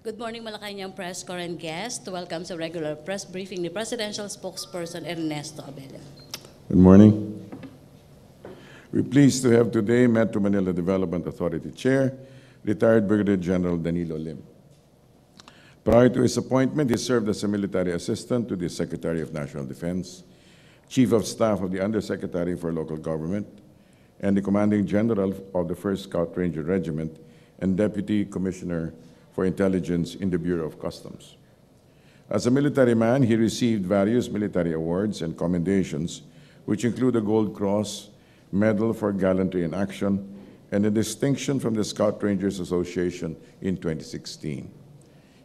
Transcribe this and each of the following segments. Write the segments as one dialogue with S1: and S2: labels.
S1: Good morning, Malacañang Press Corps and guests. Welcome sa regular press briefing ni Presidential Spokesperson Ernesto Abella.
S2: Good morning. We're pleased to have today Metro Manila Development Authority Chair, retired Brigadier General Danilo Lim. Prior to his appointment, he served as a military assistant to the Secretary of National Defense, Chief of Staff of the Undersecretary for Local Government, and the Commanding General of the 1st Scout Ranger Regiment and Deputy Commissioner for Intelligence in the Bureau of Customs. As a military man, he received various military awards and commendations, which include a Gold Cross, Medal for Gallantry in Action, and a distinction from the Scout Rangers Association in 2016.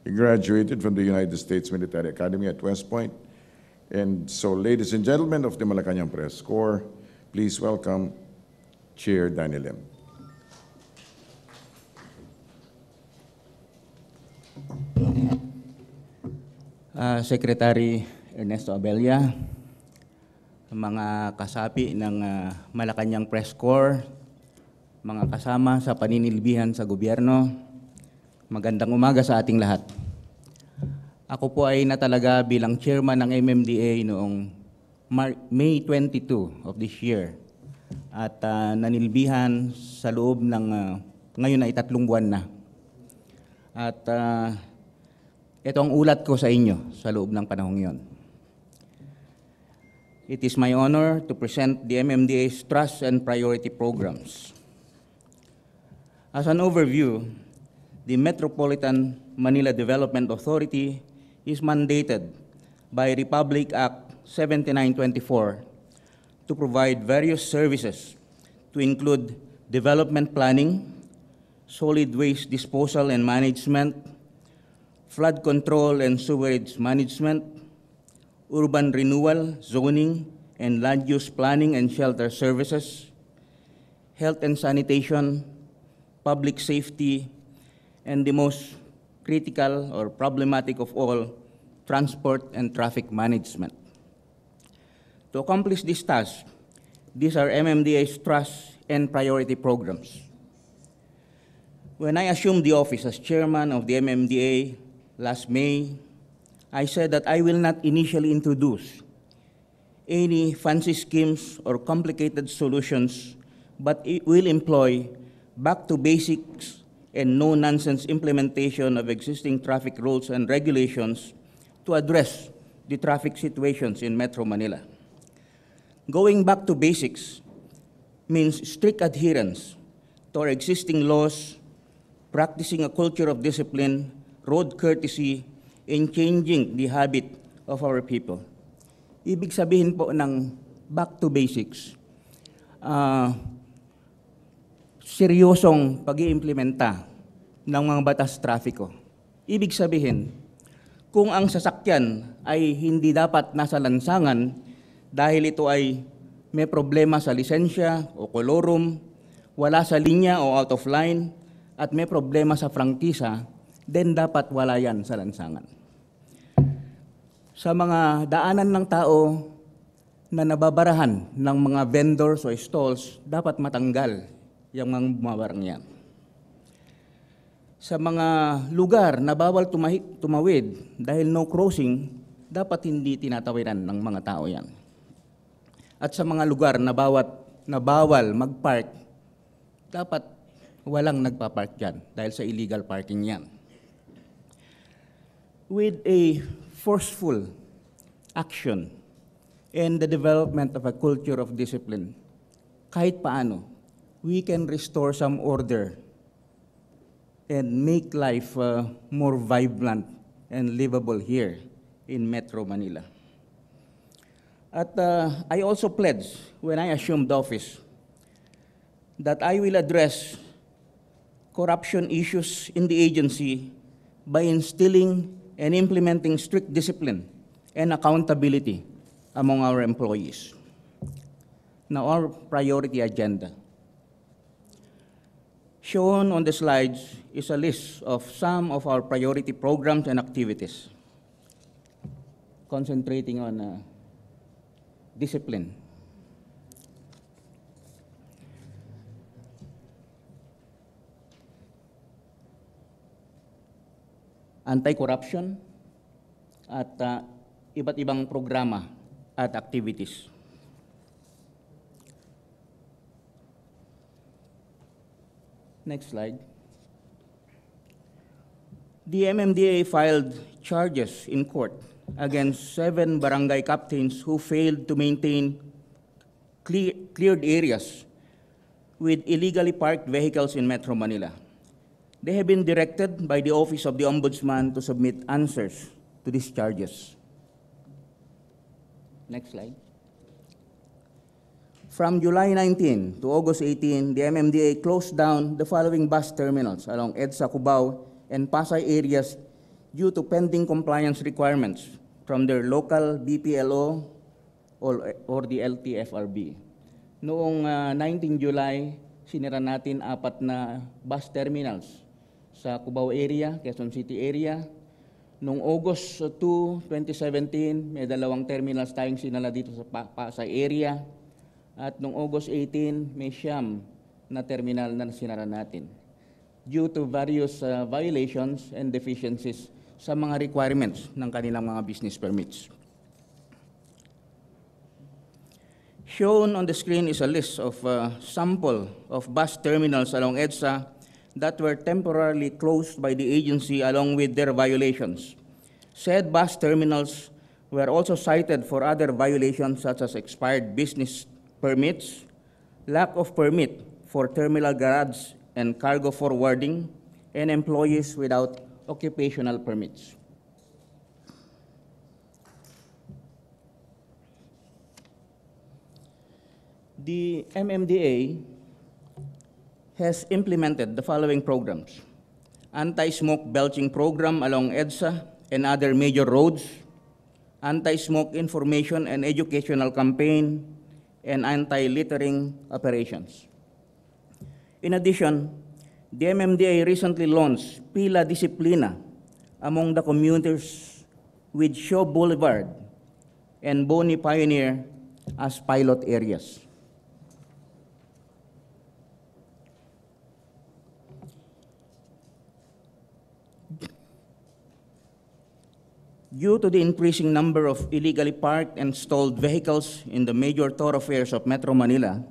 S2: He graduated from the United States Military Academy at West Point. And so, ladies and gentlemen of the Malacañang Press Corps, please welcome Chair Danny Lim.
S3: Secretary Ernesto Abella, mga kasapi ng Malacañang Press Corps, mga kasama sa paninilbihan sa gobyerno, magandang umaga sa ating lahat. Ako po ay natalaga bilang chairman ng MMDA noong May 22 of this year at nanilbihan sa loob ng ngayon ay 3 buwan na. At ito ang ulat ko sa inyo sa loob ng panahong yon. It is my honor to present the MMDA's Trust and Priority Programs. As an overview, the Metropolitan Manila Development Authority is mandated by Republic Act 7924 to provide various services to include development planning, solid waste disposal and management, flood control and sewerage management, urban renewal, zoning, and land use planning and shelter services, health and sanitation, public safety, and the most critical or problematic of all, transport and traffic management. To accomplish this task, these are MMDA's trust and priority programs. When I assumed the office as chairman of the MMDA last May, I said that I will not initially introduce any fancy schemes or complicated solutions, but it will employ back to basics and no-nonsense implementation of existing traffic rules and regulations to address the traffic situations in Metro Manila. Going back to basics means strict adherence to our existing laws, practicing a culture of discipline, road courtesy, and changing the habit of our people. Ibig sabihin po ng back to basics, seryosong pag-iimplementa ng mga batas trapiko. Ibig sabihin, kung ang sasakyan ay hindi dapat nasa lansangan dahil ito ay may problema sa lisensya o kolorum, wala sa linya o out of line, at may problema sa prangkisa, then dapat wala yan sa lansangan. Sa mga daanan ng tao na nababarahan ng mga vendors o stalls, dapat matanggal yung mga bumabarang yan. Sa mga lugar na bawal tumawid dahil no crossing, dapat hindi tinatawiran ng mga tao yan. At sa mga lugar na bawal mag-park, dapat walang nagpa-park dyan dahil sa illegal parking yan. With a forceful action and the development of a culture of discipline, kahit paano, we can restore some order and make life more vibrant and livable here in Metro Manila. At I also pledged when I assumed office that I will address corruption issues in the agency by instilling and implementing strict discipline and accountability among our employees. Now, our priority agenda. Shown on the slides is a list of some of our priority programs and activities, concentrating on discipline. anti-corruption, at iba't ibang programa at activities. Next slide. The MMDA filed charges in court against 7 barangay captains who failed to maintain cleared areas with illegally parked vehicles in Metro Manila. They have been directed by the Office of the Ombudsman to submit answers to these charges. Next slide. From July 19 to August 18, the MMDA closed down the following bus terminals along EDSA, Cubao, and Pasay areas due to pending compliance requirements from their local BPLO or the LTFRB. Noong 19 July, sinira natin 4 na bus terminals sa Cubao area, Quezon City area. Noong August 2, 2017, may 2 terminals tayong sinala dito sa Pasay area. At noong August 18, may 9 na terminal na sinara natin due to various violations and deficiencies sa mga requirements ng kanilang mga business permits. Shown on the screen is a list of sample of bus terminals along EDSA that were temporarily closed by the agency along with their violations. Said bus terminals were also cited for other violations such as expired business permits, lack of permit for terminal garage and cargo forwarding, and employees without occupational permits. The MMDA has implemented the following programs: anti-smoke belching program along EDSA and other major roads, anti-smoke information and educational campaign, and anti-littering operations. In addition, the MMDA recently launched Pila Disiplina among the commuters with Shaw Boulevard and Boni Pioneer as pilot areas. Due to the increasing number of illegally parked and stalled vehicles in the major thoroughfares of Metro Manila,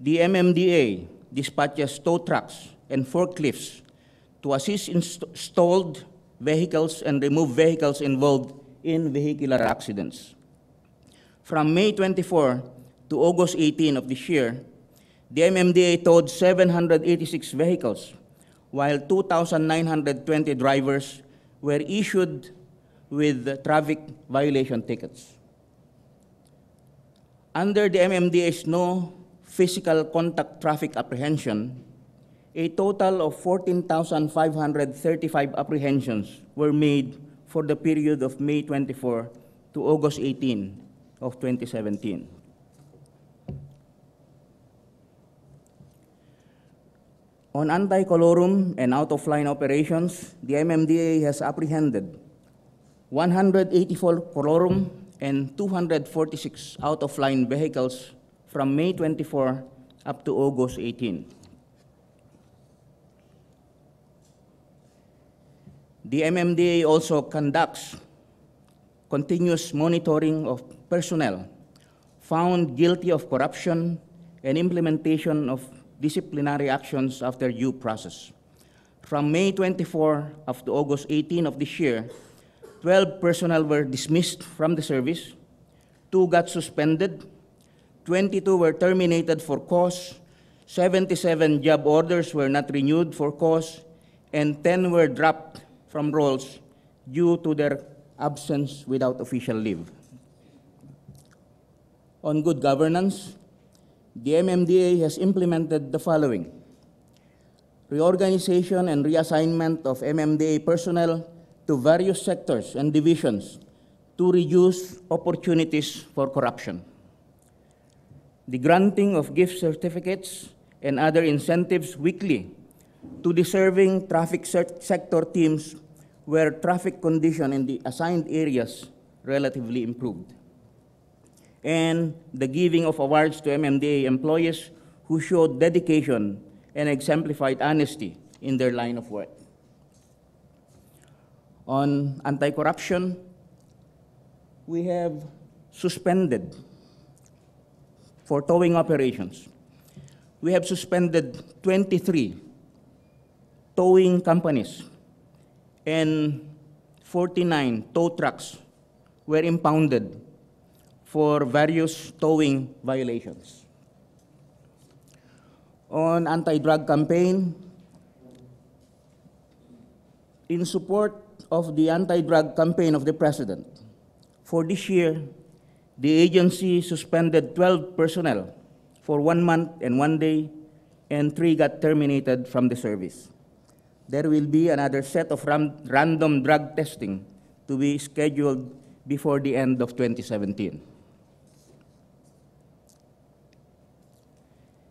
S3: the MMDA dispatches tow trucks and forklifts to assist in stalled vehicles and remove vehicles involved in vehicular accidents. From May 24 to August 18 of this year, the MMDA towed 786 vehicles, while 2,920 drivers were issued with traffic violation tickets. Under the MMDA's no physical contact traffic apprehension, a total of 14,535 apprehensions were made for the period of May 24 to August 18 of 2017. On anti-colorum and out-of-line operations, the MMDA has apprehended 184 colorum and 246 out-of-line vehicles from May 24 up to August 18. The MMDA also conducts continuous monitoring of personnel found guilty of corruption and implementation of disciplinary actions after due process. From May 24 up to August 18 of this year, 12 personnel were dismissed from the service, 2 got suspended, 22 were terminated for cause, 77 job orders were not renewed for cause, and 10 were dropped from roles due to their absence without official leave. On good governance, the MMDA has implemented the following: reorganization and reassignment of MMDA personnel to various sectors and divisions to reduce opportunities for corruption. The granting of gift certificates and other incentives weekly to deserving traffic sector teams where traffic condition in the assigned areas relatively improved. And the giving of awards to MMDA employees who showed dedication and exemplified honesty in their line of work. On anti-corruption, we have suspended for towing operations. We have suspended 23 towing companies, and 49 tow trucks were impounded for various towing violations. On anti-drug campaign, in support of the anti-drug campaign of the President, for this year, the agency suspended 12 personnel for 1 month and 1 day, and 3 got terminated from the service. There will be another set of random drug testing to be scheduled before the end of 2017.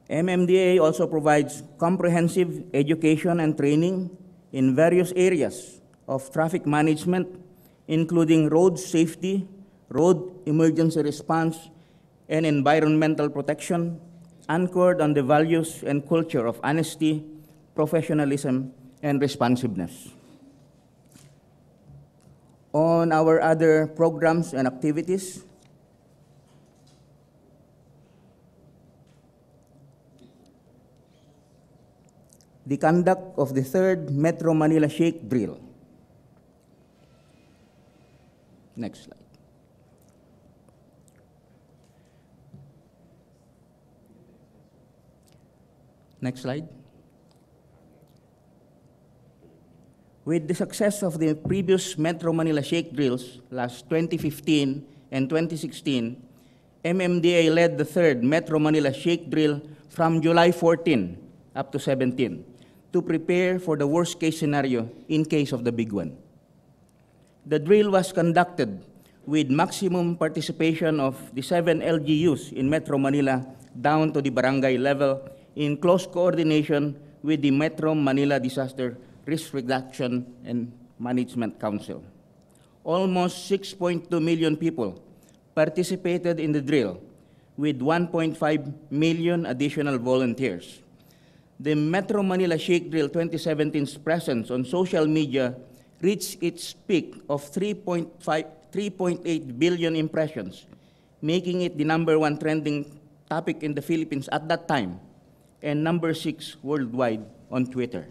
S3: MMDA also provides comprehensive education and training in various areas of traffic management, including road safety, road emergency response, and environmental protection, anchored on the values and culture of honesty, professionalism, and responsiveness. On our other programs and activities, the conduct of the 3rd Metro Manila Shake Drill. Next slide. Next slide. With the success of the previous Metro Manila Shake Drills last 2015 and 2016, MMDA led the 3rd Metro Manila Shake Drill from July 14 up to 17 to prepare for the worst case scenario in case of the big one. The drill was conducted with maximum participation of the 7 LGUs in Metro Manila down to the barangay level in close coordination with the Metro Manila Disaster Risk Reduction and Management Council. Almost 6.2 million people participated in the drill with 1.5 million additional volunteers. The Metro Manila Shake Drill 2017's presence on social media reached its peak of 3.8 billion impressions, making it the #1 trending topic in the Philippines at that time and #6 worldwide on Twitter.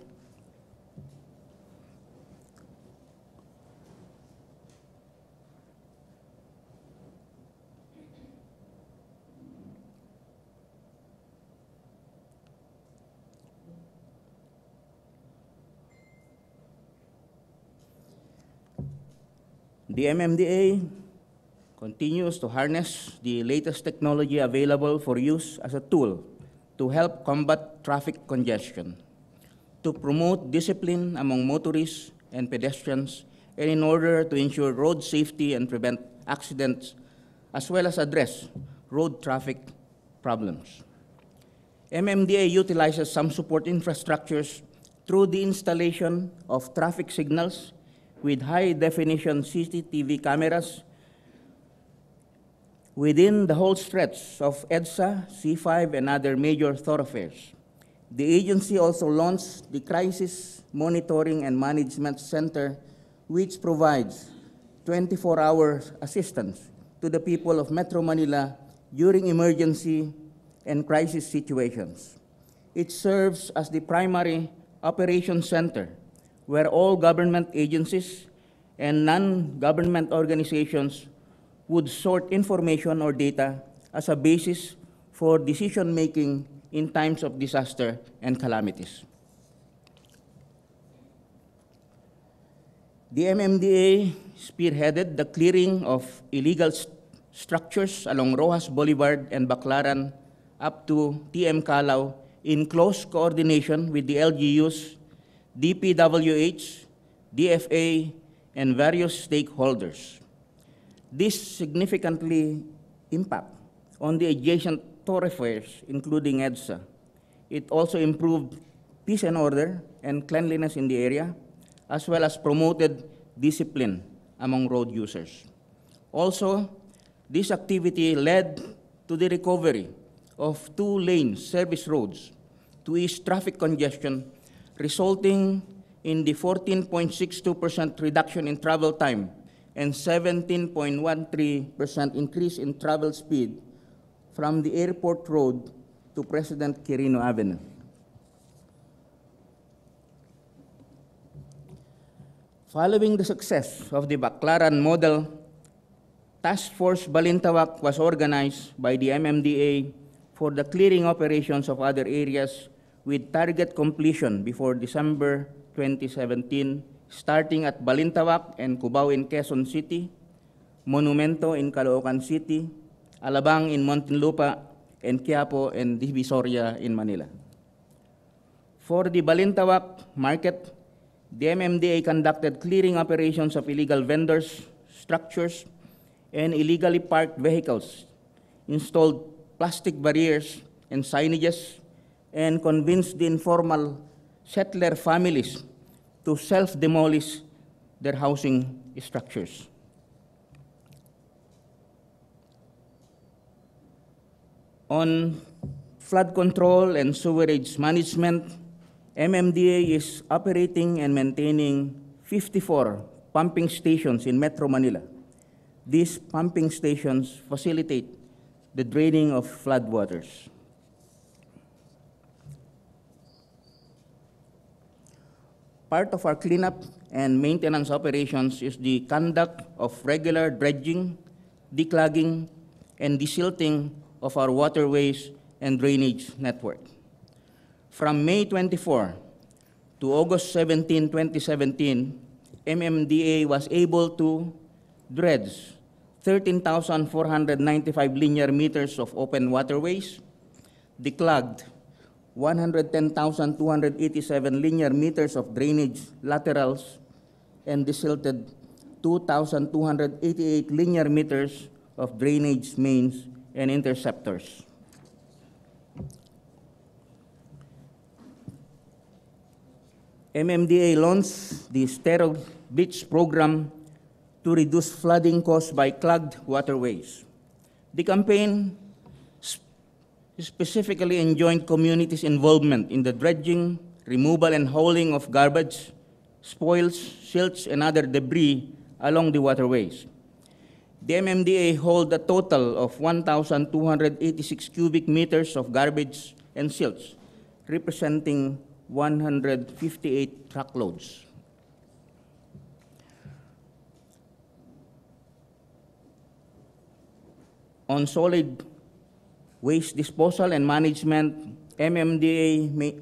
S3: The MMDA continues to harness the latest technology available for use as a tool to help combat traffic congestion, to promote discipline among motorists and pedestrians, and in order to ensure road safety and prevent accidents, as well as address road traffic problems. MMDA utilizes some support infrastructures through the installation of traffic signals with high-definition CCTV cameras within the whole stretch of EDSA, C5, and other major thoroughfares. The agency also launched the Crisis Monitoring and Management Center, which provides 24-hour assistance to the people of Metro Manila during emergency and crisis situations. It serves as the primary operations center where all government agencies and non-government organizations would sort information or data as a basis for decision-making in times of disaster and calamities. The MMDA spearheaded the clearing of illegal structures along Rojas Boulevard and Baclaran up to TM Calao in close coordination with the LGUs, DPWH, DFA, and various stakeholders. This significantly impact on the adjacent thoroughfares, including EDSA. It also improved peace and order and cleanliness in the area, as well as promoted discipline among road users. Also, this activity led to the recovery of 2-lane service roads to ease traffic congestion, resulting in the 14.62% reduction in travel time and 17.13% increase in travel speed from the airport road to President Quirino Avenue. Following the success of the Baclaran model, Task Force Balintawak was organized by the MMDA for the clearing operations of other areas with target completion before December 2017, starting at Balintawak and Cubao in Quezon City, Monumento in Caloocan City, Alabang in Muntinlupa, and Quiapo and Divisoria in Manila. For the Balintawak market, the MMDA conducted clearing operations of illegal vendors, structures, and illegally parked vehicles, installed plastic barriers and signages, and convinced the informal settler families to self-demolish their housing structures. On flood control and sewerage management, MMDA is operating and maintaining 54 pumping stations in Metro Manila. These pumping stations facilitate the draining of floodwaters. Part of our cleanup and maintenance operations is the conduct of regular dredging, declogging, and desilting of our waterways and drainage network. From May 24 to August 17, 2017, MMDA was able to dredge 13,495 linear meters of open waterways, declogged 110,287 linear meters of drainage laterals, and desilted 2,288 linear meters of drainage mains and interceptors. MMDA launched the Sterile Beach program to reduce flooding caused by clogged waterways. The campaign specifically enjoined communities' involvement in the dredging, removal and hauling of garbage, spoils, silts, and other debris along the waterways. The MMDA hauled a total of 1,286 cubic meters of garbage and silts, representing 158 truckloads. On solid waste disposal and management, MMDA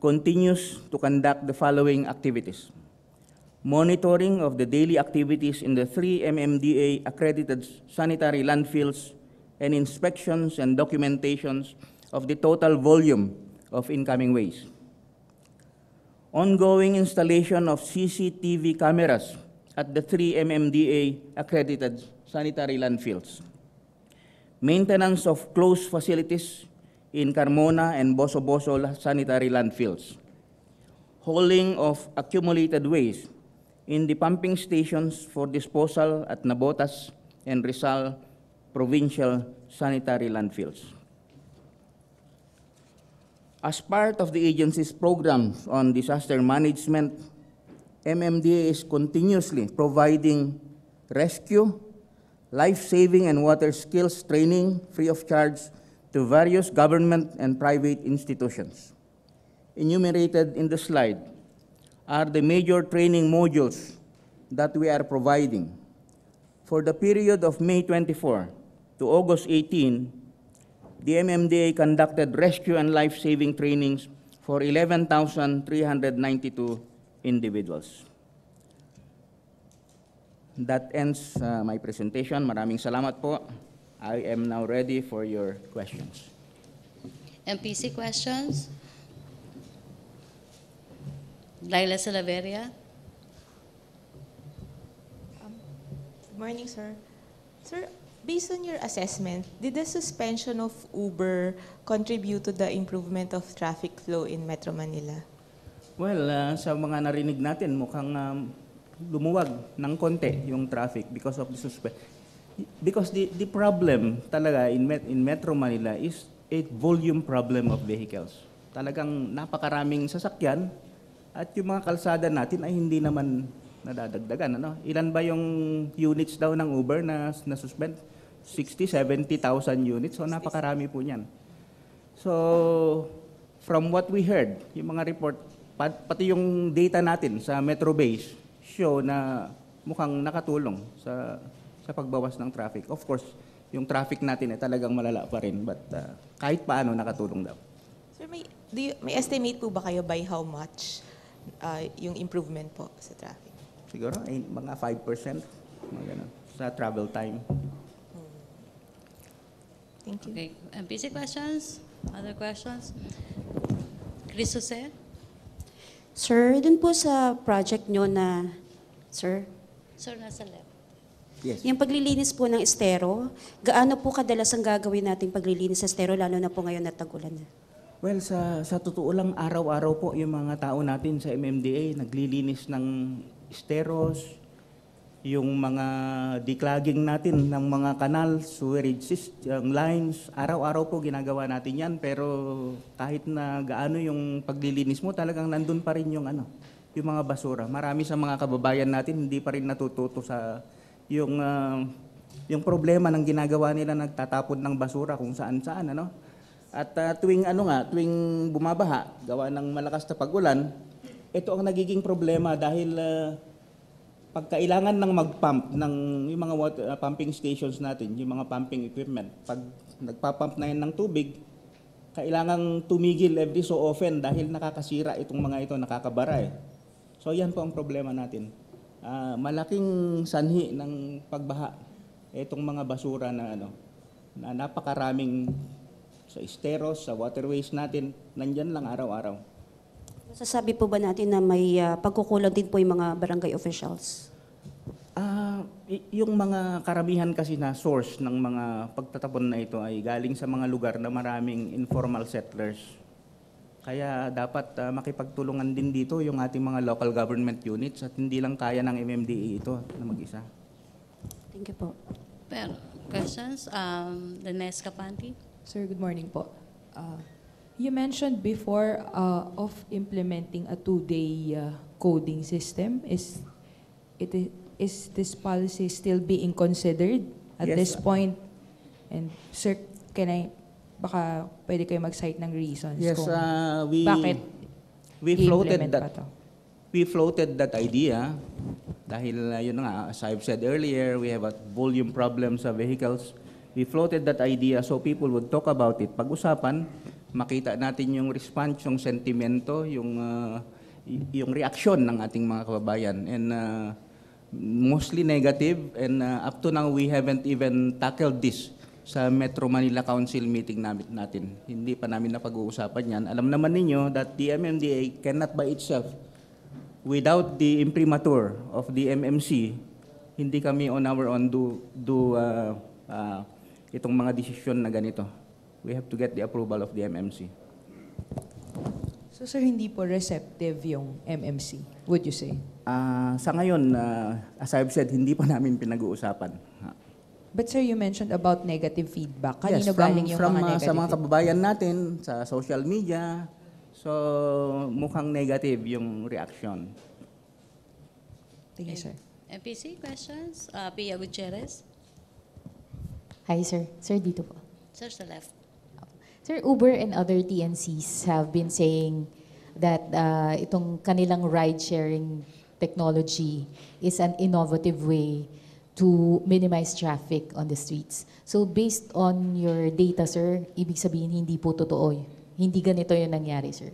S3: continues to conduct the following activities: monitoring of the daily activities in the 3 MMDA accredited sanitary landfills and inspections and documentations of the total volume of incoming waste. Ongoing installation of CCTV cameras at the 3 MMDA accredited sanitary landfills. Maintenance of closed facilities in Carmona and Boso-Boso sanitary landfills. Hauling of accumulated waste in the pumping stations for disposal at Nabotas and Rizal provincial sanitary landfills. As part of the agency's programs on disaster management, MMDA is continuously providing rescue, life-saving and water skills training free of charge to various government and private institutions. Enumerated in the slide are the major training modules that we are providing. For the period of May 24 to August 18, the MMDA conducted rescue and life-saving trainings for 11,392 individuals. That ends my presentation. Maraming salamat po. I am now ready for your questions.
S1: MPC questions? Laila Salaveria.
S4: Good morning, sir. Sir, based on your assessment, did the suspension of Uber contribute to the improvement of traffic flow in Metro Manila?
S3: Well, sa mga narinig natin, mukhang lumuwag ng konti yung traffic because of the Because the problem talaga in Metro Manila is a volume problem of vehicles. Talagang napakaraming sasakyan At yung mga kalsada natin ay hindi naman nadadagdagan. Ano? Ilan ba yung units daw ng Uber na suspend? 60, 70,000 units. So napakarami po niyan. So from what we heard, yung mga report, pati yung data natin sa Metro Base show na mukhang nakatulong sa pagbawas ng traffic. Of course, yung traffic natin ay talagang malala pa rin, but kahit paano nakatulong daw.
S4: Sir, may estimate po ba kayo by how much yung improvement po sa traffic?
S3: Siguro ay mga 5%, mga ganun, sa travel time.
S4: Thank you.
S1: Okay, MPC questions? Other questions? Chris Jose?
S5: Sir, dun po sa project nyo na, sir,
S1: Sir, nasa left.
S3: Yes.
S5: yung paglilinis po ng estero, gaano po kadalas ang gagawin nating paglilinis sa estero, lalo na po ngayon na tag-ulan na?
S3: Well, sa totoo lang, araw-araw po yung mga tao natin sa MMDA naglilinis ng esteros, yung mga declogging natin ng mga kanal, sewerage system, lines, araw-araw po ginagawa natin yan. Pero kahit na gaano yung paglilinis mo, talagang nandun pa rin yung mga basura. Marami sa mga kababayan natin hindi pa rin natututo sa yung problema ng ginagawa nila, nagtatapon ng basura kung saan-saan, ano? At tuwing bumabaha, gawa ng malakas na pag-ulan, ito ang nagiging problema dahil pagkailangan ng mag-pump ng yung mga pumping stations natin, yung mga pumping equipment, pag nagpa-pump na yan ng tubig, kailangang tumigil every so often dahil nakakasira itong mga ito, nakakabara eh. So yan po ang problema natin. Malaking sanhi ng pagbaha itong mga basura na na napakaraming sa esteros, sa waterways natin, nandyan lang araw-araw.
S5: Masasabi po ba natin na may pagkukulang din po yung mga barangay officials?
S3: Yung mga karamihan kasi na source ng mga pagtatapon na ito ay galing sa mga lugar na maraming informal settlers. Kaya dapat makipagtulungan din dito yung ating mga local government units at hindi lang kaya ng MMDA ito na mag-isa.
S5: Thank you po.
S1: Pero, questions? The next Kapanti?
S6: Sir, good morning po. You mentioned before of implementing a two-day coding system. Is this policy still being considered at
S3: Yes.
S6: this point? And sir, baka pwede kayo mag-cite ng reasons
S3: Yes,
S6: kung
S3: we
S6: bakit
S3: floated
S6: i-implement pa
S3: that.
S6: to?
S3: We floated that idea dahil yun nga, as I've said earlier, we have a volume problem sa vehicles. We floated that idea so people would talk about it. Pag-usapan, makita natin yung response, yung sentimento, yung reaksyon ng ating mga kababayan. And mostly negative, and up to now, we haven't even tackled this sa Metro Manila Council meeting natin. Hindi pa namin napag-uusapan yan. Alam naman ninyo that the MMDA cannot by itself, without the imprimatur of the MMC, hindi kami on our own do itong mga desisyon na ganito. We have to get the approval of the MMC.
S6: So sir, hindi po receptive yung MMC, would you say?
S3: Sa ngayon, as I've said, hindi pa namin pinag-uusapan.
S6: But sir, you mentioned about negative feedback. Kanino
S3: Yes,
S6: galing yung mga negative
S3: sa mga
S6: feedback?
S3: kababayan natin, sa social media, so mukhang negative yung reaction.
S6: Thank you, sir.
S1: MPC questions? Pia Gutierrez?
S7: Hi, sir. Sir, dito po.
S1: Sir, sa left.
S7: Sir, Uber and other TNCs have been saying that itong kanilang ride-sharing technology is an innovative way to minimize traffic on the streets. So based on your data, sir, ibig sabihin hindi po totoo. Hindi ganito yung nangyari, sir.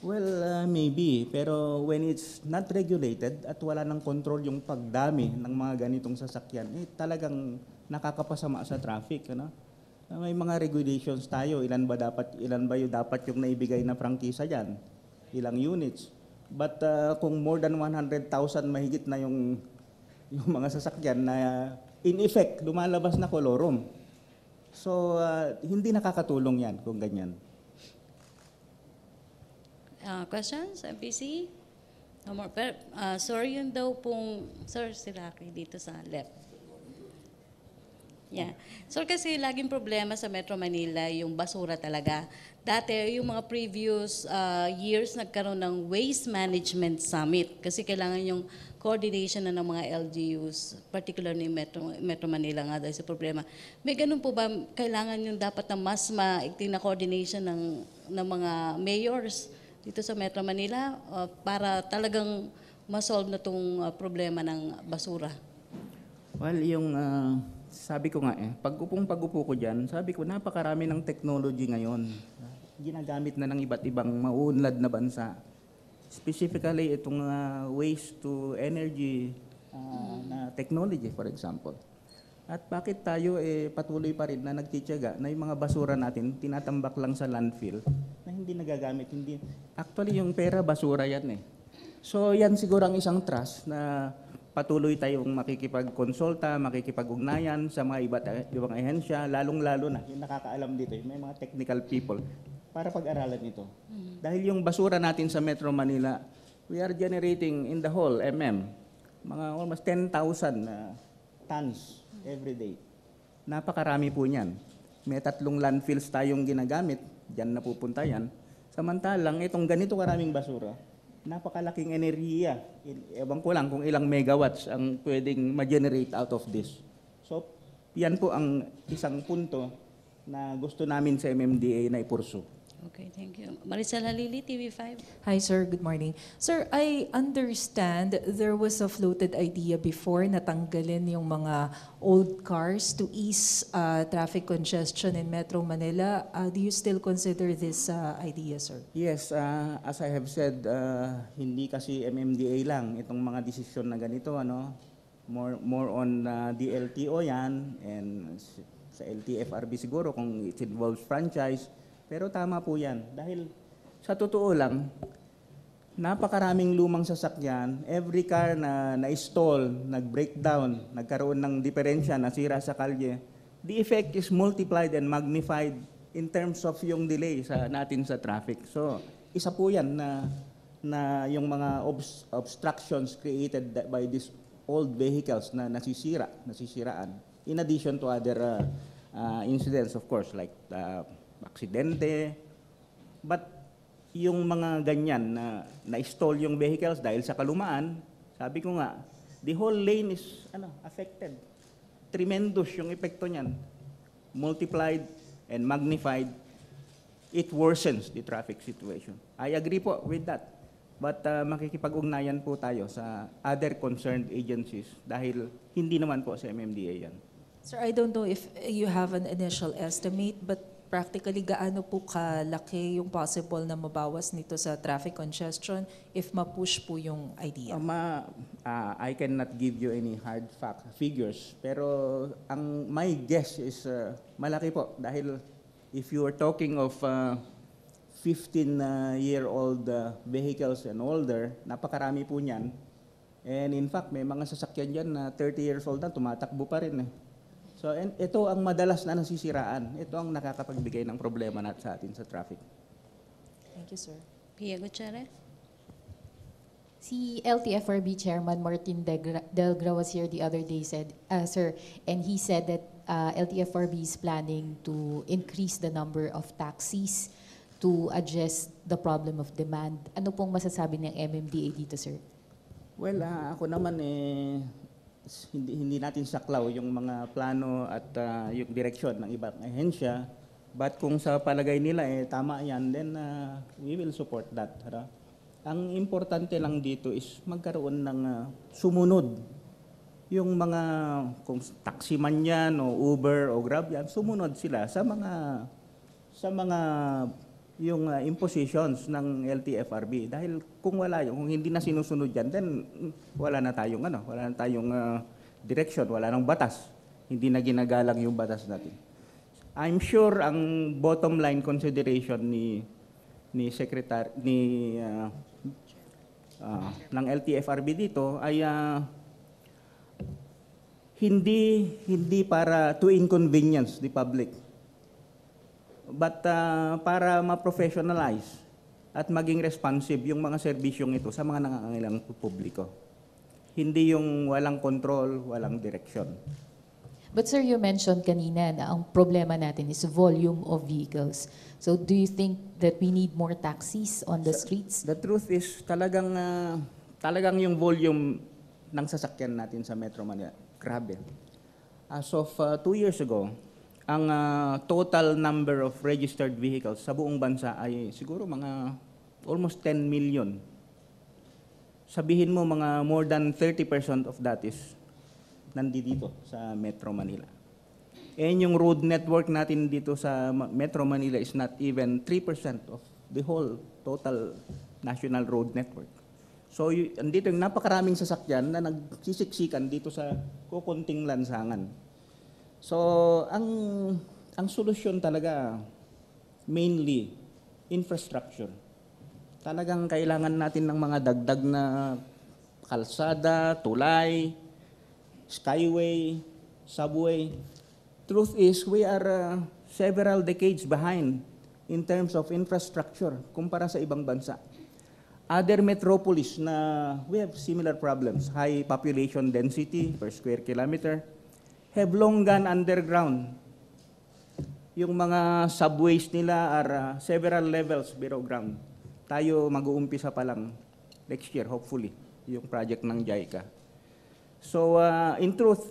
S3: Well, maybe. Pero when it's not regulated at wala ng control yung pagdami ng mga ganitong sasakyan, talagang nakakapasama sa traffic. Ano? May mga regulations tayo. Ilan ba yung dapat yung naibigay na prangkisa dyan? Ilang units? But kung more than 100,000 mahigit na yung mga sasakyan na in effect lumalabas na kolorum. So hindi nakakatulong yan kung ganyan.
S1: Questions? MPC? No more. Pero, sir, yun daw pong, sir, si Rocky dito sa left. Yeah. So kasi laging problema sa Metro Manila yung basura talaga. Dati, yung mga previous years, nagkaroon ng Waste Management Summit kasi kailangan yung coordination na ng mga LGUs, particularly Metro Manila nga dahil sa problema. May ganun po ba, kailangan yung dapat na mas maigting na coordination ng mga mayors dito sa Metro Manila para talagang ma-solve na itong problema ng basura?
S3: Well, yung sabi ko nga pag-upo ko dyan, sabi ko napakarami ng technology ngayon. Ginagamit na ng iba't ibang mauunlad na bansa. Specifically, itong waste to energy na technology, for example. At bakit tayo patuloy pa rin na nagtitiyaga na yung mga basura natin tinatambak lang sa landfill na hindi nagagamit. Actually, yung pera, basura yan eh. So yan siguro ang isang trust na patuloy tayong makikipag-konsulta, makikipag-ugnayan sa mga ibang ahensya, lalong-lalo na yung nakakaalam dito, may mga technical people para pag-aralan ito. Dahil yung basura natin sa Metro Manila, we are generating in the whole mga almost 10,000 tons every day. Napakarami po niyan. May 3 landfills tayong ginagamit, diyan napupunta yan. Samantalang itong ganito karaming basura, napakalaking enerhiya. Ewan ko lang kung ilang megawatts ang pwedeng ma-generate out of this. So, yan po ang isang punto na gusto namin sa MMDA na ipursu.
S1: Okay, thank you. Maricel Halili, TV5.
S6: Hi, sir. Good morning. Sir, I understand there was a floated idea before na tanggalin yung mga old cars to ease traffic congestion in Metro Manila. Do you still consider this idea, sir?
S3: Yes, as I have said, hindi kasi MMDA lang itong mga desisyon na ganito, more on DLTO yan, and sa LTFRB siguro kung it involves franchise. Pero tama po yan. Dahil sa totoo lang, napakaraming lumang sasakyan. Every car na na-stall, nag-breakdown, nagkaroon ng diferensya, nasira sa kalye, the effect is multiplied and magnified in terms of yung delay natin sa traffic. So, isa po yan na yung mga obstructions created by these old vehicles na nasisiraan. In addition to other incidents, of course, like aksidente. But yung mga ganyan na-stall yung vehicles dahil sa kalumaan, sabi ko nga, the whole lane is affected. Tremendous yung epekto niyan. Multiplied and magnified, it worsens the traffic situation. I agree po with that. But makikipag-ugnayan po tayo sa other concerned agencies dahil hindi naman po sa MMDA yan.
S6: Sir, I don't know if you have an initial estimate, but practically gaano po kalaki yung possible na mabawas nito sa traffic congestion if ma-push po yung idea?
S3: I cannot give you any hard figures, pero my guess is malaki po dahil if you are talking of 15-year-old vehicles and older, napakarami po niyan. And in fact, may mga sasakyan dyan na 30 years old na tumatakbo pa rin eh. So, ito ang madalas na nasisiraan. Ito ang nakakapagbigay ng problema sa atin sa traffic.
S6: Thank you, sir.
S1: Pia Gutierrez.
S7: Si LTFRB Chairman Martin Delgra was here the other day, sir, and he said that LTFRB is planning to increase the number of taxis to address the problem of demand. Ano pong masasabi ng MMDA dito, sir?
S3: Well, ako naman hindi natin saklaw yung mga plano at yung direksyon ng ibang ahensya. But kung sa palagay nila tama yan, then we will support that. Ang importante lang dito is magkaroon ng sumunod. Yung mga, kung taxi man yan, o Uber, o Grab yan, sumunod sila sa mga yung impositions ng LTFRB. Dahil kung kung hindi na sinusunod yan, then wala na tayong direction, wala nang batas. Hindi na ginagalang yung batas natin. I'm sure ang bottom line consideration ni Secretary ng LTFRB dito ay hindi para to inconvenience the public, but para ma-professionalize at maging responsive yung mga serbisyong ito sa mga nangangailangang publiko. Hindi yung walang control, walang direksyon.
S7: But sir, you mentioned kanina na ang problema natin is volume of vehicles. So do you think that we need more taxis on the streets?
S3: The truth is, talagang yung volume ng sasakyan natin sa Metro Manila, grabe. As of 2 years ago, ang total number of registered vehicles sa buong bansa ay siguro mga almost 10 million. Sabihin mo mga more than 30% of that is nandito sa Metro Manila. And yung road network natin dito sa Metro Manila is not even 3% of the whole total national road network. So andito yung napakaraming sasakyan na nagsisiksikan dito sa kukunting lansangan. So ang solusyon talaga mainly infrastructure. Talagang kailangan natin ng mga dagdag na kalsada, tulay, skyway, subway. Truth is, we are several decades behind in terms of infrastructure kumpara sa ibang bansa. Other metropolis na we have similar problems, high population density per square kilometer, have long gone underground. Yung mga subways nila are several levels below ground. Tayo mag-uumpisa pa lang next year, hopefully, yung project ng JICA. So, in truth,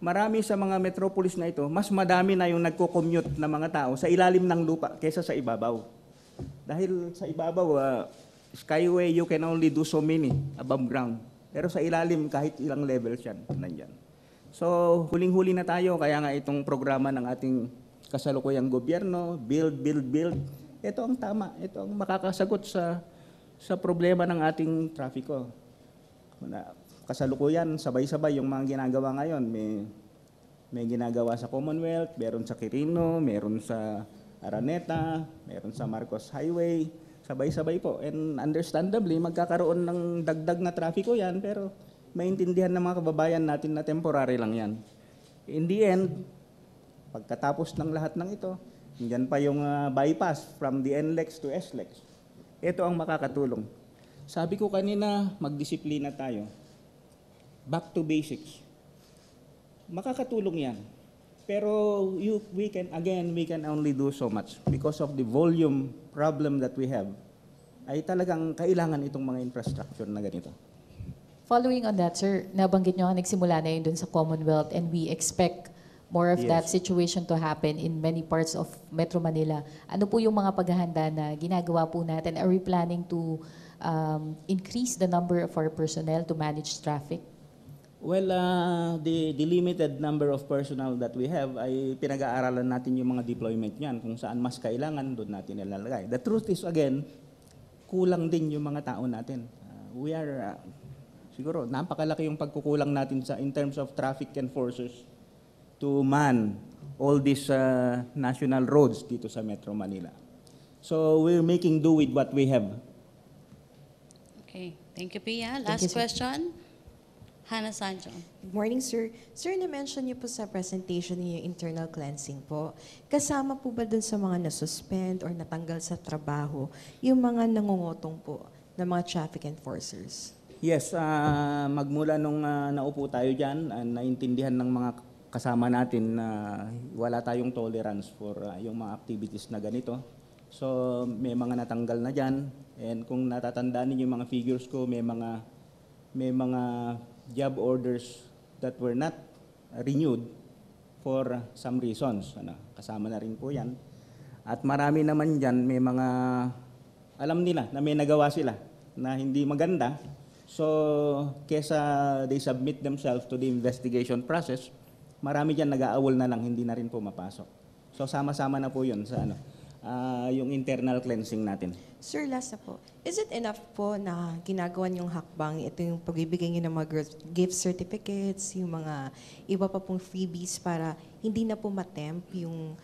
S3: marami sa mga metropolis na ito, mas madami na yung nagko-commute na mga tao sa ilalim ng lupa kaysa sa ibabaw. Dahil sa ibabaw, skyway, you can only do so many above ground. Pero sa ilalim, kahit ilang levels yan, nandyan. So, huling-huli na tayo, kaya nga itong programa ng ating kasalukuyang gobyerno, build, build, build. Ito ang tama, ito ang makakasagot sa problema ng ating trafiko. Kasalukuyan, sabay-sabay yung mga ginagawa ngayon. May ginagawa sa Commonwealth, meron sa Quirino, meron sa Araneta, meron sa Marcos Highway. Sabay-sabay po. And understandably, magkakaroon ng dagdag na trafiko yan, pero maintindihan ng mga kababayan natin na temporary lang yan. In the end, pagkatapos ng lahat ng ito, Diyan pa yung bypass from the NLEX to SLEX. Ito ang makakatulong. Sabi ko kanina, magdisiplina tayo. Back to basics. Makakatulong yan. Pero we can only do so much because of the volume problem that we have. Ay talagang kailangan itong mga infrastructure na ganito.
S7: Following on that, sir, nabanggit nyo nga nagsimula na yun dun sa Commonwealth and we expect more of that situation to happen in many parts of Metro Manila. Ano po yung mga paghahanda na ginagawa po natin? Are we planning to increase the number of our personnel to manage traffic?
S3: Well, the limited number of personnel that we have ay pinag-aaralan natin yung mga deployment niyan. Kung saan mas kailangan, doon natin ilalagay. The truth is, again, kulang din yung mga tao natin. We are, siguro, napakalaki yung pagkukulang natin in terms of traffic enforcers to man all these national roads dito sa Metro Manila. So, we're making do with what we have.
S1: Okay. Thank you, Pia.
S7: Thank
S1: Last
S7: you, sir.
S1: question. Hannah Sancho.
S8: Good morning, sir. Sir, na-mention niyo po sa presentation niyo yung internal cleansing po. Kasama po ba dun sa mga nasuspend or natanggal sa trabaho, yung mga nangungutong po na mga traffic enforcers?
S3: Yes, magmula nung naupo tayo dyan, naintindihan ng mga kasama natin na wala tayong tolerance for yung mga activities na ganito. So, may mga natanggal na dyan. And kung natatandaan niyo yung mga figures ko, may mga job orders that were not renewed for some reasons. Kasama na rin po yan. At marami naman dyan, may mga alam nila na may nagawa sila na hindi maganda. So, kesa they submit themselves to the investigation process, marami dyan nag-aawol na lang, hindi na rin po mapasok. So, sama-sama na po yun sa yung internal cleansing natin.
S8: Sir, last na po. Is it enough po na ginagawa niyong hakbang, ito yung pagbibigay niyo ng mga gift certificates, yung mga iba pa pong freebies para hindi na po matempt yung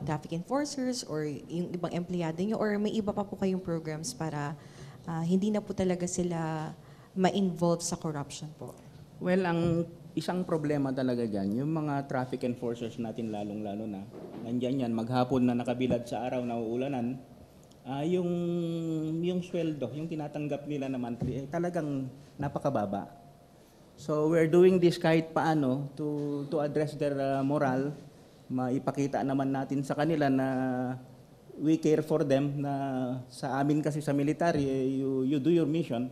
S8: traffic enforcers or yung ibang empleyado niyo, or may iba pa po kayong programs para hindi na po talaga sila ma-involve sa corruption po?
S3: Well, ang isang problema talaga dyan, yung mga traffic enforcers natin lalong-lalo na, nandyan yan, maghapon na nakabilad sa araw na uulanan, yung sweldo, yung tinatanggap nila na monthly, talagang napakababa. So we're doing this kahit paano to address their moral, maipakita naman natin sa kanila na we care for them, na sa amin kasi sa military, you do your mission,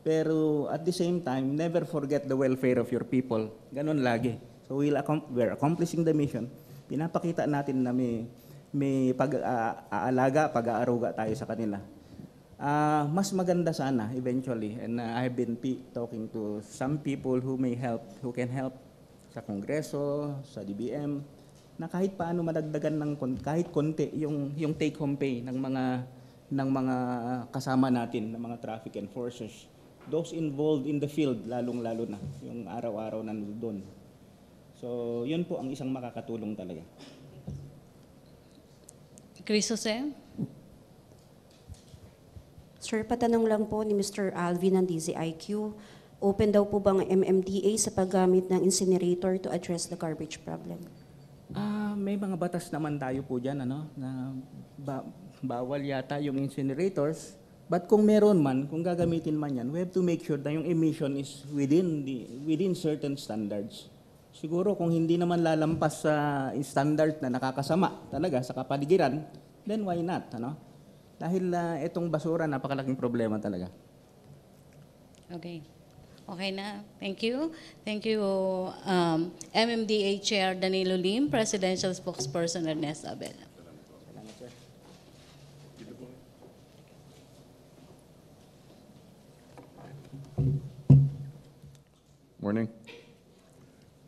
S3: pero at the same time, never forget the welfare of your people. Ganon lagi. So we're accomplishing the mission. Pinapakita natin na may pag-aalaga, pag-aaruga tayo sa kanila. Mas maganda sana eventually, and I have been talking to some people who can help sa Kongreso, sa DBM, na kahit paano madagdagan ng kahit konti yung take home pay ng mga kasama natin, ng mga traffic enforcers, those involved in the field, lalong-lalo na yung araw-araw nandoon. So yun po ang isang makakatulong talaga.
S1: Chris Jose?
S5: Sir, patanong lang po ni Mr. Alvin ng DZIQ, open daw po bang MMDA sa paggamit ng incinerator to address the garbage problem?
S3: May mga batas naman tayo po dyan, na bawal yata yung incinerators. But kung meron man, kung gagamitin man yan, we have to make sure na yung emission is within certain standards. Siguro kung hindi naman lalampas sa standard na nakakasama talaga sa kapaligiran, then why not? Dahil itong basura, napakalaking problema talaga.
S1: Okay. Okay na. Thank you. Thank you, MMDA Chair Danilo Lim, Presidential Spokesperson Ernest Abela.
S2: Morning.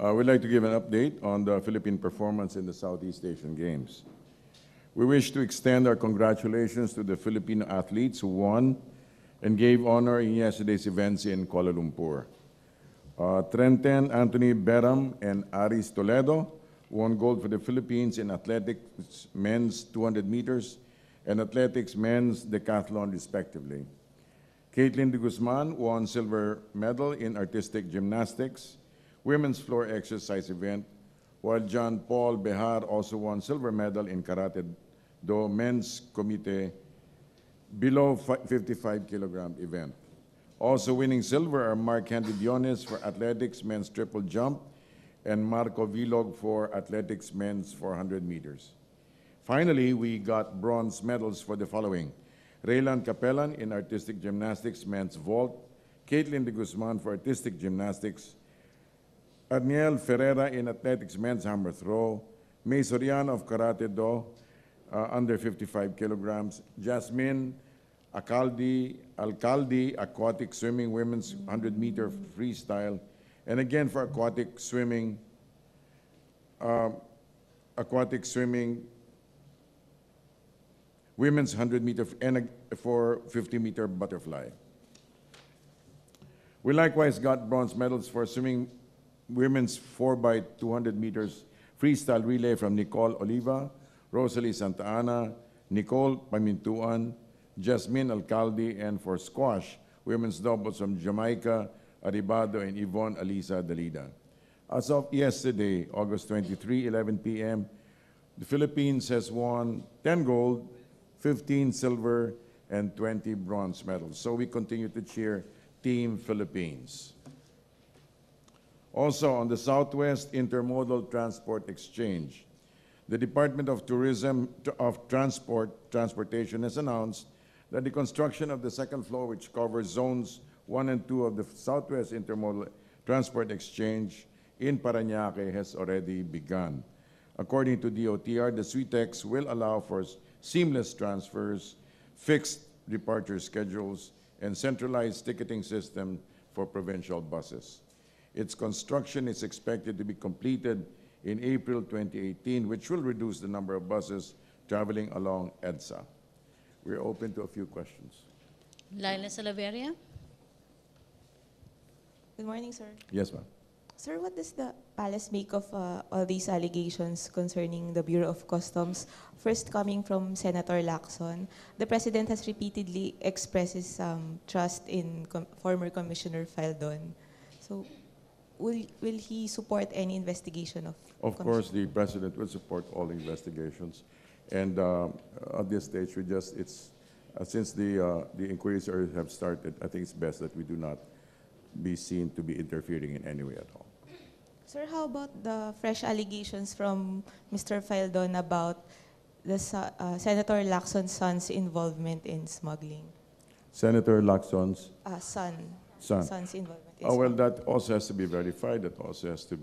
S2: We'd like to give an update on the Philippine performance in the Southeast Asian Games. We wish to extend our congratulations to the Filipino athletes who won and gave honor in yesterday's events in Kuala Lumpur. Trenten Anthony Beram and Aris Toledo won gold for the Philippines in athletics men's 200 meters and athletics men's decathlon respectively. Caitlin de Guzman won silver medal in artistic gymnastics, women's floor exercise event, while John Paul Behar also won silver medal in karate do men's committee below 55 kilogram event. Also winning silver are Mark Henry Dionis for athletics men's triple jump and Marco Vilog for athletics men's 400 meters. Finally, we got bronze medals for the following: Raylan Capellan in artistic gymnastics men's vault, Caitlin de Guzman for artistic gymnastics, Arniel Ferreira in athletics men's hammer throw, May Soriano of karate do under 55 kilograms, Jasmine Alcalde aquatic swimming women's 100-meter freestyle, and again for aquatic swimming women's 100-meter and for 50-meter butterfly. We likewise got bronze medals for swimming women's 4x200 meters freestyle relay from Nicole Oliva, Rosalie Santa Ana, Nicole Pamintuan, Jasmine Alcalde, and for squash, women's doubles from Jamaica, Aribado, and Yvonne Alisa Dalida. As of yesterday, August 23, 11 p.m., the Philippines has won 10 gold, 15 silver, and 20 bronze medals. So we continue to cheer Team Philippines. Also, on the Southwest Intermodal Transport Exchange, the Department of Tourism of Transportation has announced that the construction of the second floor, which covers zones 1 and 2 of the Southwest Intermodal Transport Exchange in Parañaque, has already begun. According to DOTR, the SUITEX will allow for seamless transfers, fixed departure schedules, and centralized ticketing system for provincial buses. Its construction is expected to be completed in April 2018, which will reduce the number of buses traveling along EDSA. We're open to a few questions.
S1: Laila Salaveria?
S4: Good morning, sir.
S2: Yes, ma'am.
S4: Sir, what does the palace make of all these allegations concerning the Bureau of Customs? First, coming from Senator Lacson, the President has repeatedly expressed his trust in former Commissioner Faldon. So, will he support any investigation of?
S2: Of course, the President will support all investigations. And at this stage, since the inquiries have started, I think it's best that we do not be seen to be interfering in any way at all.
S4: Sir, how about the fresh allegations from Mr. Faldon about Senator Lacson's son's involvement in smuggling?
S2: Senator Lacson's son.
S4: Son's involvement in
S2: Well,
S4: smuggling.
S2: that also has to be verified. That also has to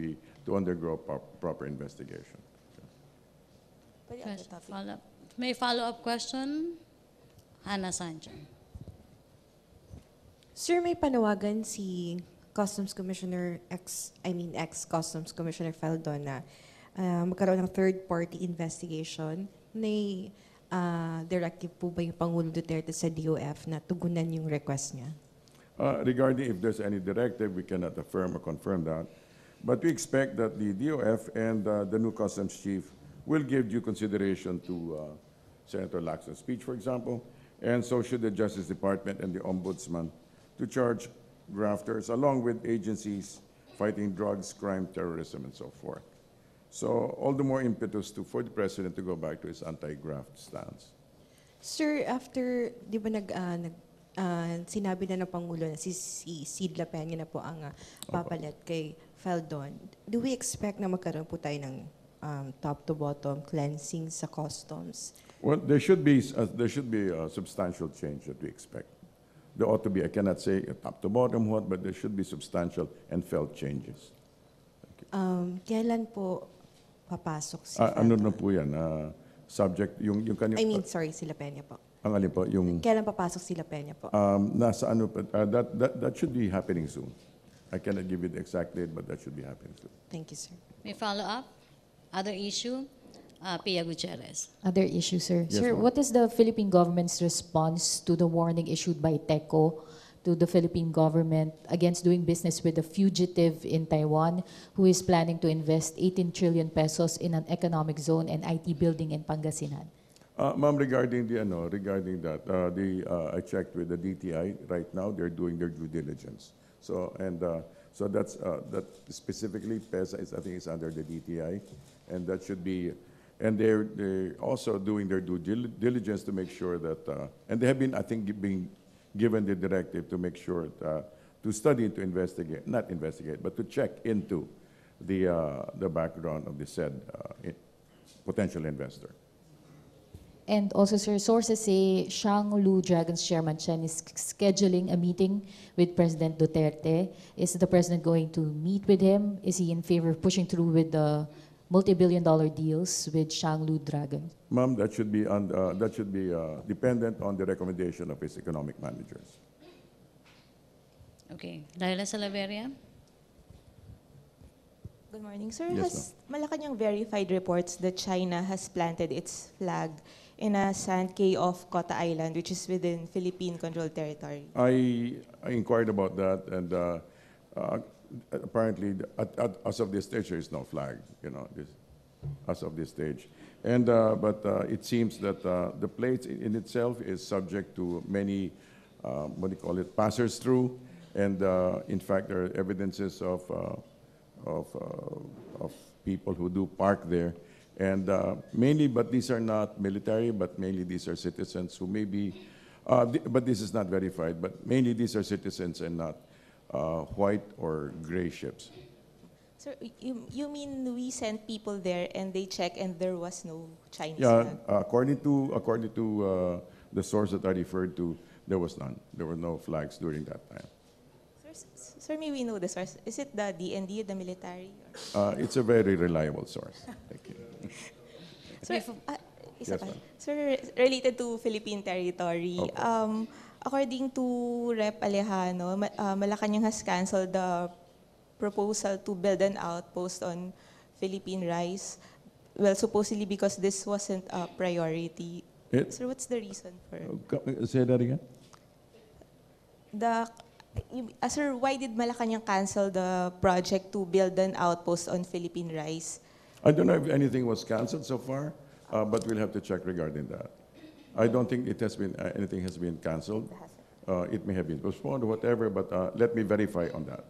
S2: undergo proper investigation.
S4: Pwede other topic.
S1: May follow-up question? Hannah Sancho.
S8: Sir, may panawagan si Customs Commissioner, ex-Customs Commissioner Faldon na magkaroon ng third-party investigation. May directive po ba yung Pangulo Duterte sa DOF na tugunan yung request niya?
S2: Regarding if there's any directive, we cannot affirm or confirm that. But we expect that the DOF and the new Customs Chief will give due consideration to Senator Lacson's speech, for example, and so should the Justice Department and the Ombudsman to charge grafters along with agencies fighting drugs, crime, terrorism, and so forth. So all the more impetus for the President to go back to his anti-graft stance.
S8: Sir, after, di ba sinabi na ng Pangulo na si Sid La Peña na po ang papalit kay Faldon, do we expect na magkaroon po tayo ng top-to-bottom cleansing sa customs?
S2: Well, there should be a substantial change that we expect. There ought to be, I cannot say top to bottom what, but there should be substantial and felt changes.
S8: Kailan po papasok si
S2: Ano
S8: Faldon?
S2: na po yan? Subject, yung kanina.
S8: Sorry, si La Peña po.
S2: Ang alin po, yung
S8: Kailan papasok si La Peña po?
S2: nasa ano pa, that should be happening soon. I cannot give you the exact date, but that should be happening soon.
S8: Thank you, sir.
S1: May follow-up? Other issue? Pia Gutierrez.
S7: Other issue, sir.
S2: Yes,
S7: Sir,
S2: ma'am.
S7: what is the Philippine government's response to the warning issued by TECO to the Philippine government against doing business with a fugitive in Taiwan who is planning to invest 18 trillion pesos in an economic zone and IT building in Pangasinan?
S2: Ma'am, regarding that, I checked with the DTI right now. They're doing their due diligence. So that's that specifically PESA I think is under the DTI, and that should be, and they're also doing their due diligence to make sure that, and they have been, I think, being given the directive to make sure to study and to investigate, not investigate, but to check into the background of the said potential investor.
S7: And also, sir, sources say Shang-Lu Dragon's chairman Chen is scheduling a meeting with President Duterte. Is the president going to meet with him? Is he in favor of pushing through with the multi-billion-dollar deals with Shang-Lu Dragon?
S2: Ma'am, that should be dependent on the recommendation of his economic managers.
S1: Okay. Laila Salaveria?
S4: Good morning, sir.
S2: Yes,
S4: Has Malacañang verified reports that China has planted its flag in a sand cay off Kota Island, which is within Philippine-controlled territory?
S2: I inquired about that, and apparently, as of this stage, there is no flag. As of this stage, and but it seems that the place in itself is subject to many, what do you call it, passers through, and in fact, there are evidences of people who do park there, and mainly, but these are not military, but mainly these are citizens who may be, but this is not verified, but mainly these are citizens and not white or gray ships.
S4: Sir, you mean we sent people there and they checked and there was no Chinese
S2: Yeah,
S4: flag?
S2: according to the source that I referred to, there was none. There were no flags during that time.
S4: Sir, may we know the source? Is it the DND, the military?
S2: It's a very reliable source. Thank you.
S4: Sir, isa
S2: Yes,
S4: pa.
S2: ma'am.
S4: Sir, related to Philippine territory,
S2: Okay.
S4: according to Rep. Alejano, Malacañang has canceled the proposal to build an outpost on Philippine rice. Well, supposedly because this wasn't a priority. Sir, what's the reason for
S2: Say that again.
S4: Sir, why did Malacañang cancel the project to build an outpost on Philippine rice?
S2: I don't know if anything was canceled so far, but we'll have to check regarding that. I don't think it has been anything has been canceled. It may have been postponed or whatever, but let me verify on that.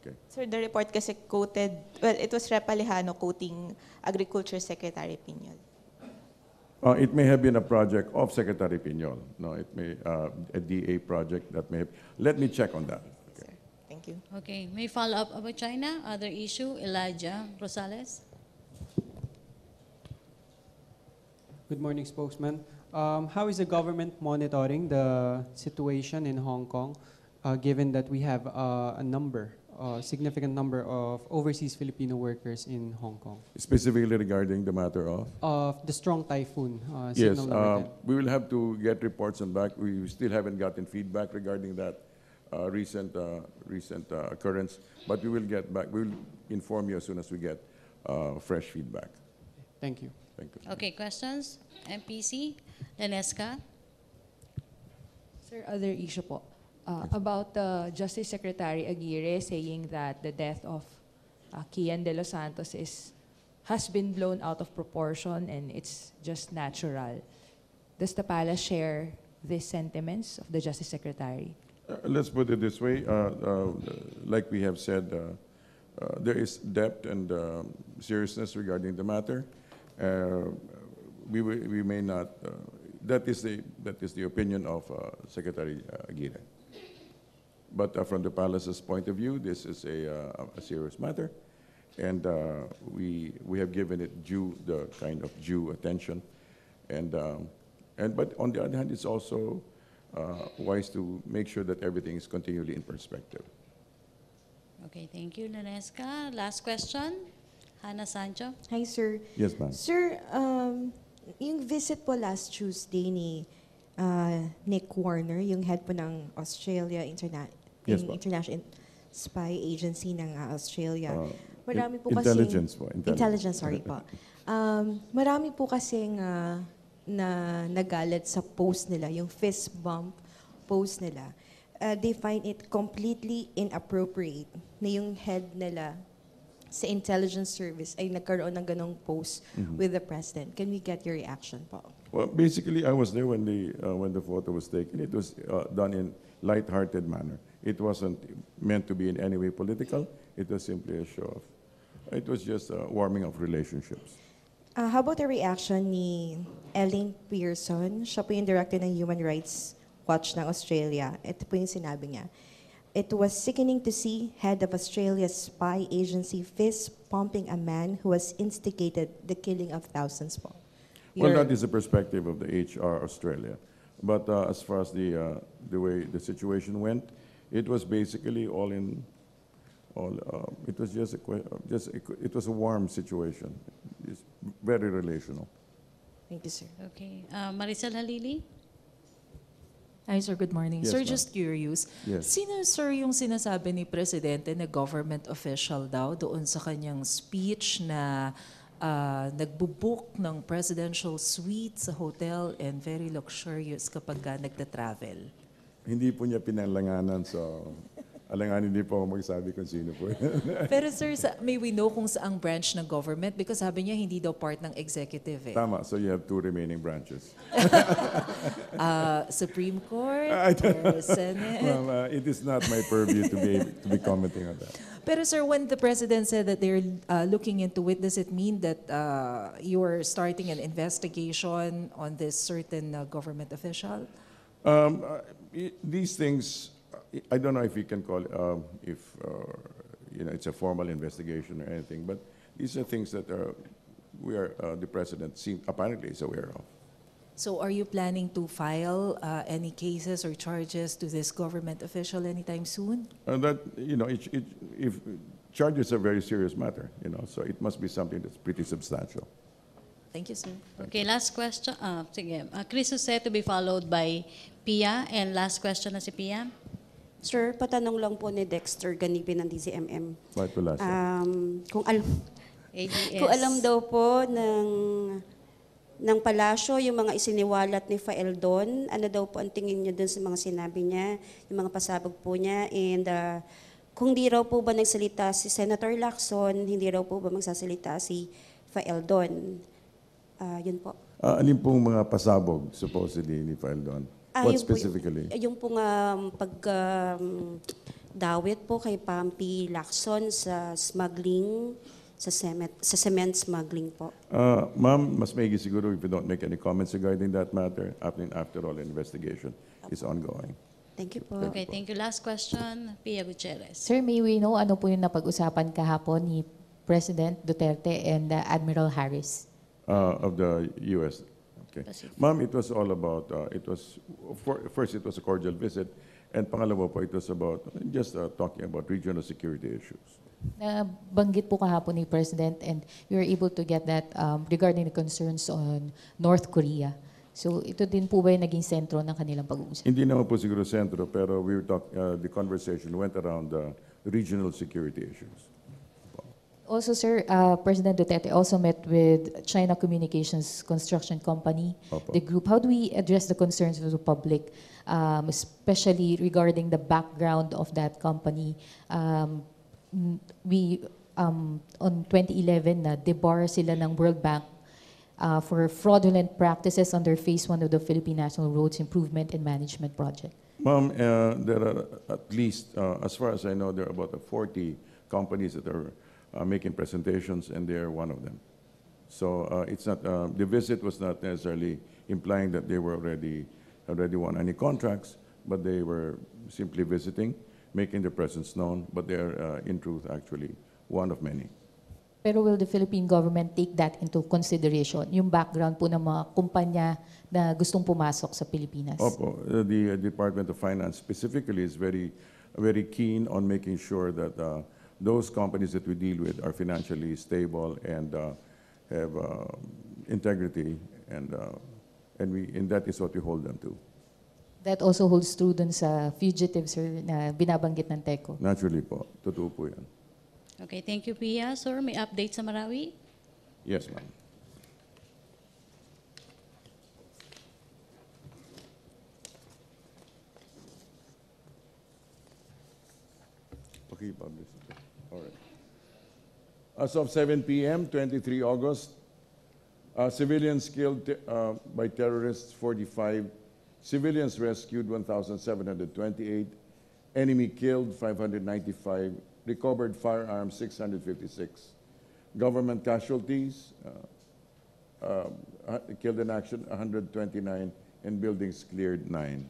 S2: Okay.
S4: Sir, the report kasi quoted, well, it was Rep. Alejano quoting Agriculture Secretary Piñol.
S2: It may have been a project of Secretary Piñol. No, it may a DA project that may have. Let me check on that. Okay.
S4: Sir, thank Thank you.
S1: Okay, may follow-up about China? Other issue? Elijah Rosales?
S9: Good morning, spokesman. How is the government monitoring the situation in Hong Kong, given that we have a significant number of overseas Filipino workers in Hong Kong?
S2: Specifically regarding the matter of?
S9: Of the strong typhoon
S2: Yes,
S9: signal number 10.
S2: we will have to get reports on back. We still haven't gotten feedback regarding that recent occurrence, but we will get back. We will inform you as soon as we get fresh feedback.
S9: Thank you.
S2: Thank you.
S1: Okay, questions? MPC? Lenesca?
S6: Sir, other issue po. About Justice Secretary Aguirre saying that the death of Kian De Los Santos has been blown out of proportion and it's just natural. Does the palace share these sentiments of the Justice Secretary?
S2: Let's put it this way. Like we have said, there is depth and seriousness regarding the matter. We may not. That is the opinion of Secretary Aguirre. But from the palace's point of view, this is a serious matter, and we have given it the kind of due attention, but on the other hand, it's also wise to make sure that everything is continually in perspective.
S1: Okay, thank you, Lenesca. Last question? Hannah Sancho?
S8: Hi, sir.
S2: Yes, ma'am.
S8: Sir, yung visit po last Tuesday ni Nick Warner, yung head po ng Australia
S2: Yes, ma'am.
S8: International Spy Agency ng Australia. Marami po
S2: Intelligence po.
S8: Intelligence, sorry po. Marami po kasing na nagalit sa post nila, yung fist bump post nila. They find it completely inappropriate na yung head nila sa intelligence service ay nagkaroon ng ganong post with the president. Can we get your reaction po?
S2: Well, basically, I was there when the photo was taken. It was done in light-hearted manner. It wasn't meant to be in any way political. It was simply a show of. It was just a warming of relationships.
S8: How about the reaction ni Elaine Pearson? Siya po yung director ng Human Rights Watch ng Australia. Ito po yung sinabi niya. It was sickening to see head of Australia's spy agency fist-pumping a man who has instigated the killing of thousands po.
S2: Well, that is the perspective of the HR Australia. But as far as the way the situation went, it was basically it was it was a warm situation. It's very relational.
S8: Thank you, sir.
S1: Okay. Maricel Halili?
S10: Hi, sir. Good morning.
S2: Yes,
S10: Sir,
S2: ma'am.
S10: just curious.
S2: Yes.
S10: Sino, sir, yung sinasabi ni Presidente na government official daw doon sa kanyang speech na nagbubook ng presidential suite sa hotel and very luxurious kapag nagta-travel?
S2: Hindi po niya pinalanganan, so alanganin hindi po ako magsabi kung sino po.
S10: Pero sir, may we know kung saang branch ng government? Because sabi niya hindi daw part ng executive eh.
S2: Tama, so you have two remaining branches.
S10: Supreme Court
S2: don't
S10: or Senate?
S2: Well, it is not my purview to be commenting on that.
S10: Pero sir, when the president said that they're looking into it, does it mean that you're starting an investigation on this certain government official?
S2: These things, I don't know if you can call it, it's a formal investigation or anything, but these are things that the president apparently is aware of.
S10: So are you planning to file any cases or charges to this government official anytime soon?
S2: If charges are a very serious matter, so it must be something that's pretty substantial.
S10: Thank you, sir.
S1: Okay, last question. Sige. Chris Jose to be followed by Pia. And last question na si Pia.
S5: Sir, patanong lang po ni Dexter Ganipin ng DZMM.
S2: What will I say?
S5: Kung
S1: ADS.
S5: kung alam daw po ng palasyo, yung mga isiniwalat ni Fael doon, ano daw po ang tingin niyo doon sa mga sinabi niya, yung mga pasabog po niya, and kung di raw po ba nagsalita si Senator Lacson, hindi raw po ba magsasalita si Fael doon? Yun po.
S2: Alin pong mga pasabog supposedly ni Faeldon? What specifically?
S5: Yung pong pagdawit po kay Pampi Lacson sa smuggling, sa cement smuggling po.
S2: Ma'am, mas maigi siguro if you don't make any comments regarding that matter. After all, investigation is ongoing.
S5: Thank you po.
S1: Okay, thank you. Last question, Pia Gutierrez.
S7: Sir, may we know ano po yung napag-usapan kahapon ni President Duterte and Admiral Harris?
S2: Of the U.S. Okay.
S1: Pacific.
S2: Ma'am, it was all about, first it was a cordial visit, and pangalawa po, it was about just talking about regional security issues.
S7: Nabanggit po kahapon ni President and we were able to get that regarding the concerns on North Korea. So ito din po ba yung naging sentro ng kanilang pag-uusap?
S2: Hindi naman po siguro sentro, pero we were the conversation went around regional security issues.
S7: Also, sir, President Duterte also met with China Communications Construction Company,
S2: Opo.
S7: the group. How do we address the concerns of the public, especially regarding the background of that company? On 2011, debar sila ng World Bank for fraudulent practices under Phase 1 of the Philippine National Roads Improvement and Management Project.
S2: Ma'am, there are at least, as far as I know, there are about 40 companies that are making presentations, and they are one of them. So it's not, the visit was not necessarily implying that they were already won any contracts, but they were simply visiting, making their presence known, but they are, in truth, actually one of many.
S7: Pero will the Philippine government take that into consideration, yung background po ng mga kumpanya na gustong pumasok sa Pilipinas?
S2: Opo, the Department of Finance specifically is very keen on making sure that those companies that we deal with are financially stable and have integrity, and that is what we hold them to.
S7: That also holds true dun sa fugitives, sir, na binabanggit ng TECO.
S2: Naturally po, totoo po yan.
S1: Okay, thank you, Pia. Sir, may update sa Marawi?
S2: Yes, ma'am. Okay, publish. All right. As of 7 p.m., 23 August, civilians killed by terrorists, 45. Civilians rescued, 1,728. Enemy killed, 595. Recovered firearms, 656. Government casualties, killed in action, 129, and buildings cleared, 9.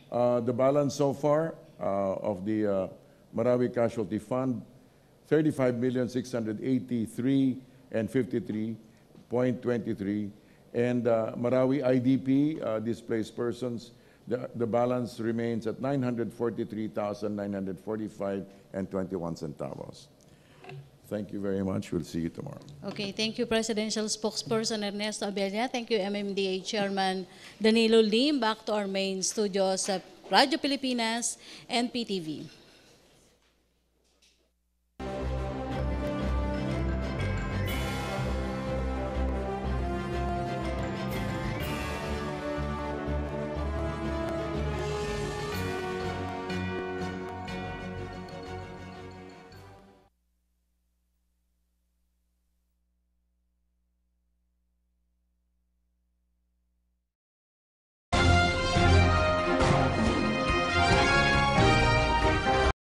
S2: The balance so far of the Marawi Casualty Fund, 35,683 and 53.23. And Marawi IDP, displaced persons, the balance remains at 943,945 and 21 centavos. Thank you very much. We'll see you tomorrow.
S1: Okay, thank you, Presidential Spokesperson Ernesto Abella. Thank you, MMDA Chairman Danilo Lim. Back to our main studio sa Radyo Pilipinas and PTV.